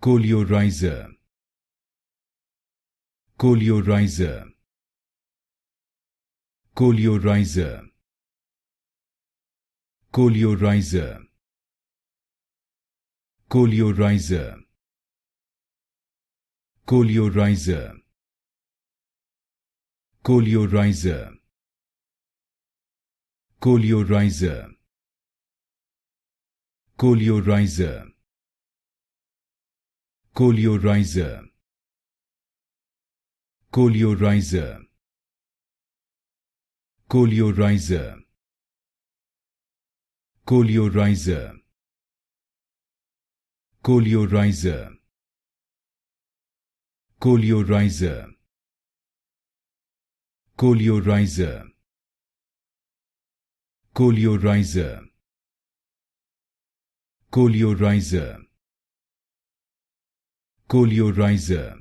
Coleorhiza, Coleorhiza, Coleorhiza, Coleorhiza, Coleorhiza, Coleorhiza, Coleorhiza, Coleorhiza, Coleorhiza, Coleorhiza, Coleorhiza, Coleorhiza, Coleorhiza, Coleorhiza, Coleorhiza, Coleorhiza, Coleorhiza, Coleorhiza, Coleorhiza,